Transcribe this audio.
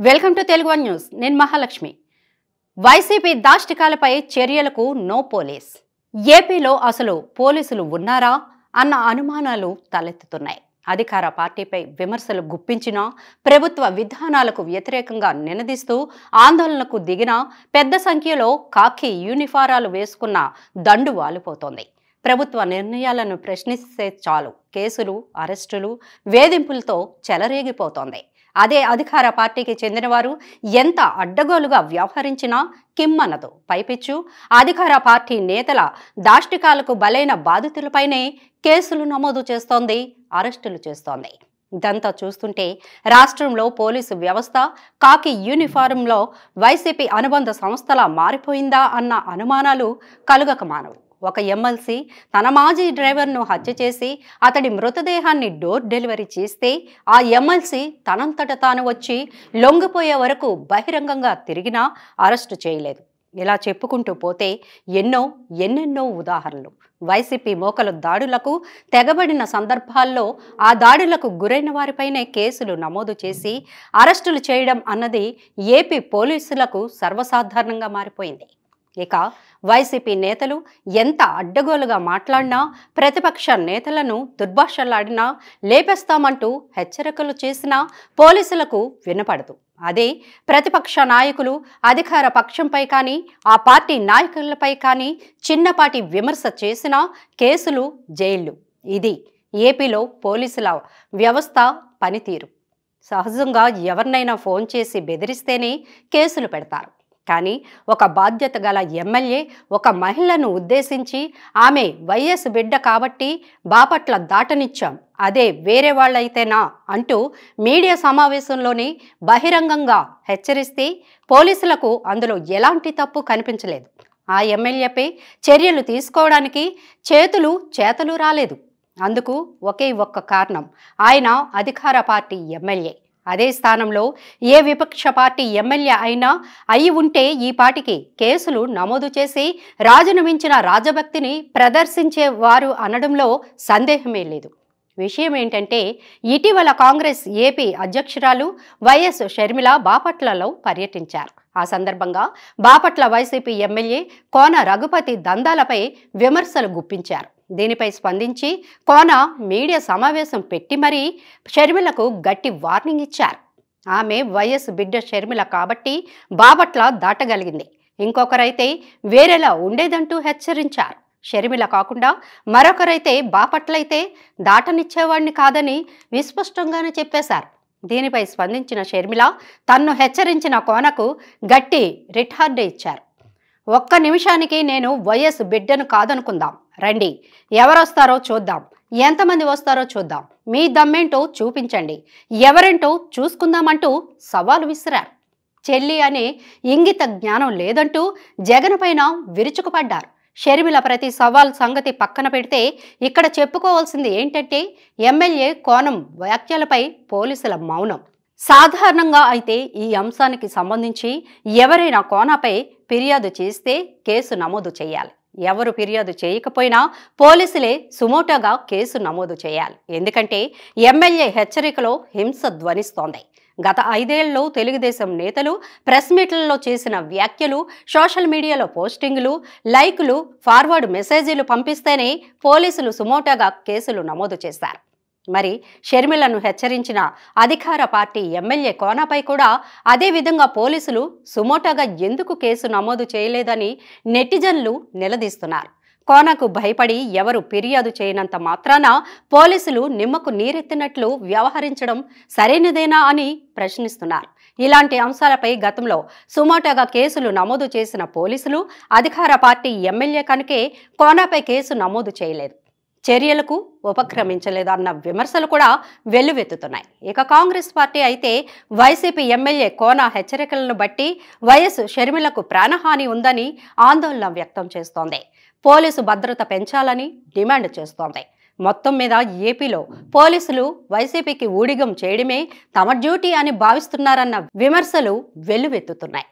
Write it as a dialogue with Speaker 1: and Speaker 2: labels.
Speaker 1: Welcome to Telugu one news. నేను Mahalakshmi. YCP దాష్టికాలపై చర్యలకు no police. ఏపీలో అసలు పోలీసులు ఉన్నారా అన్న అనుమానాలు తలెత్తుతున్నాయి. అధికార పార్టీపై విమర్శలు గుప్పించినా, ప్రభుత్వ విధానాలకు వ్యతిరేకంగా నినదిస్తూ ఆందోళనకు దిగిన పెద్ద సంఖ్యలో కాకి యూనిఫారాలు వేసుకున్న దండు వాలిపోతోంది. ప్రభుత్వ నిర్ణయాలను ప్రశ్నిస్తే చాలు కేసులు, అరెస్టులు, వేధింపులతో చెలరేగిపోతోంది. అదే అధికార పార్టీకి చెందినవారు ఎంత అడ్డగోలుగా వ్యవహరించినా కిమ్మనదు. పైపిచ్చు అధికార పార్టీ నేతల దాష్టికాలకు బలైన బాధితులపైనే కేసులు నమోదు చేస్తోంది, అరెస్టులు చేస్తోంది. ఇదంతా చూస్తుంటే రాష్ట్రంలో పోలీసు వ్యవస్థ కాకి యూనిఫారంలో వైసీపీ అనుబంధ సంస్థలా మారిపోయిందా అన్న అనుమానాలు కలుగక మానవు. ఒక ఎమ్మెల్సీ తన మాజీ డ్రైవర్ను హత్య చేసి అతడి మృతదేహాన్ని డోర్ డెలివరీ చేస్తే ఆ ఎమ్మెల్సీ తనంతట తాను వచ్చి లొంగిపోయే వరకు బహిరంగంగా తిరిగినా అరెస్టు చేయలేదు. ఇలా చెప్పుకుంటూ పోతే ఎన్నెన్నో ఉదాహరణలు. వైసీపీ మోకలు దాడులకు తెగబడిన సందర్భాల్లో ఆ దాడులకు గురైన వారిపైనే కేసులు నమోదు చేసి అరెస్టులు చేయడం అన్నది ఏపీ పోలీసులకు సర్వసాధారణంగా మారిపోయింది. ఇక వైసీపీ నేతలు ఎంత అడ్డగోలుగా మాట్లాడినా, ప్రతిపక్ష నేతలను దుర్భాషలాడినా, లేపేస్తామంటూ హెచ్చరికలు చేసినా పోలీసులకు వినపడదు. అదే ప్రతిపక్ష నాయకులు అధికార పక్షంపై కానీ, ఆ పార్టీ నాయకులపై కానీ చిన్నపాటి విమర్శ చేసినా కేసులు, జైళ్లు. ఇది ఏపీలో పోలీసుల వ్యవస్థ పనితీరు. సహజంగా ఎవరినైనా ఫోన్ చేసి బెదిరిస్తేనే కేసులు పెడతారు. కానీ ఒక బాధ్యత గల ఎమ్మెల్యే ఒక మహిళను ఉద్దేశించి ఆమె వైఎస్ బిడ్డ కాబట్టి బాపట్ల దాటనిచ్చాం, అదే వేరే వాళ్ళైతేనా అంటూ మీడియా సమావేశంలోనే బహిరంగంగా హెచ్చరిస్తే పోలీసులకు అందులో ఎలాంటి తప్పు కనిపించలేదు. ఆ ఎమ్మెల్యేపై చర్యలు తీసుకోవడానికి చేతలు రాలేదు. అందుకు ఒకే ఒక్క కారణం, ఆయన అధికార పార్టీ ఎమ్మెల్యే. అదే స్థానంలో ఏ విపక్ష పార్టీ ఎమ్మెల్యే అయినా అయి ఉంటే ఈ పాటికి కేసులు నమోదు చేసి రాజును మించిన రాజభక్తిని ప్రదర్శించేవారు అనడంలో సందేహమే లేదు. విషయం ఏంటంటే, ఇటీవల కాంగ్రెస్ ఏపీ అధ్యక్షురాలు వైఎస్ షర్మిల బాపట్లలో పర్యటించారు. ఆ సందర్భంగా బాపట్ల వైసీపీ ఎమ్మెల్యే కోన రఘుపతి దందాలపై విమర్శలు గుప్పించారు. దీనిపై స్పందించి కోన మీడియా సమావేశం పెట్టి మరీ షర్మిలకు గట్టి వార్నింగ్ ఇచ్చారు. ఆమె వైఎస్ బిడ్డ షర్మిల కాబట్టి బాపట్ల దాటగలిగింది, ఇంకొకరైతే వేరేలా ఉండేదంటూ హెచ్చరించారు. షర్మిల కాకుండా మరొకరైతే బాపట్లయితే దాటనిచ్చేవాడిని కాదని విస్పష్టంగానే చెప్పేశారు. దీనిపై స్పందించిన షర్మిల తన్ను హెచ్చరించిన కోనకు గట్టి రిటార్డ్ ఇచ్చారు. ఒక్క నిమిషానికి నేను వైఎస్ బిడ్డను కాదనుకుందాం, రండి, ఎవరొస్తారో చూద్దాం, ఎంతమంది వస్తారో చూద్దాం, మీ దమ్మేంటో చూపించండి, ఎవరేంటో చూసుకుందామంటూ సవాలు విసిరారు. చెల్లి అనే ఇంగిత జ్ఞానం లేదంటూ జగన్ పైన విరుచుకుపడ్డారు. షర్మిల ప్రతి సవాల్ సంగతి పక్కన పెడితే ఇక్కడ చెప్పుకోవాల్సింది ఏంటంటే, ఎమ్మెల్యే కోనం వ్యాఖ్యలపై పోలీసుల మౌనం. సాధారణంగా అయితే ఈ అంశానికి సంబంధించి ఎవరైనా కోనపై ఫిర్యాదు చేస్తే కేసు నమోదు చేయాలి. ఎవరు ఫిర్యాదు చేయకపోయినా పోలీసులే సుమోటోగా కేసు నమోదు చేయాలి. ఎందుకంటే ఎమ్మెల్యే హెచ్చరికలో హింస ధ్వనిస్తోంది. గత 5 ఏళ్లలో తెలుగుదేశం నేతలు ప్రెస్ మీట్లలో చేసిన వ్యాఖ్యలు, సోషల్ మీడియాలో పోస్టింగులు, లైకులు, ఫార్వర్డ్ మెసేజీలు పంపిస్తేనే పోలీసులు సుమోటోగా కేసులు నమోదు చేశారు. మరి షర్మిలను హెచ్చరించిన అధికార పార్టీ ఎమ్మెల్యే కోనపై కూడా అదే విధంగా పోలీసులు సుమోటోగా ఎందుకు కేసు నమోదు చేయలేదని నెటిజన్లు నిలదీస్తున్నారు. కోనకు భయపడి ఎవరు ఫిర్యాదు చేయనంత మాత్రాన పోలీసులు నిమ్మకు నీరెత్తినట్లు వ్యవహరించడం సరైనదేనా అని ప్రశ్నిస్తున్నారు. ఇలాంటి అంశాలపై గతంలో సుమోటోగా కేసులు నమోదు చేసిన పోలీసులు అధికార పార్టీ ఎమ్మెల్యే కనుకే కోనపై కేసు నమోదు చేయలేదు, చర్యలకు ఉపక్రమించలేదన్న విమర్శలు కూడా వెల్లువెత్తుతున్నాయి. ఇక కాంగ్రెస్ పార్టీ అయితే వైసీపీ ఎమ్మెల్యే కోన హెచ్చరికలను బట్టి వైఎస్ షర్మిలకు ప్రాణహాని ఉందని ఆందోళన వ్యక్తం చేస్తోంది. పోలీసు భద్రత పెంచాలని డిమాండ్ చేస్తోంది. మొత్తం మీద ఏపీలో పోలీసులు వైసీపీకి ఊడిగం చేయడమే తమ డ్యూటీ అని భావిస్తున్నారన్న విమర్శలు వెల్లువెత్తుతున్నాయి.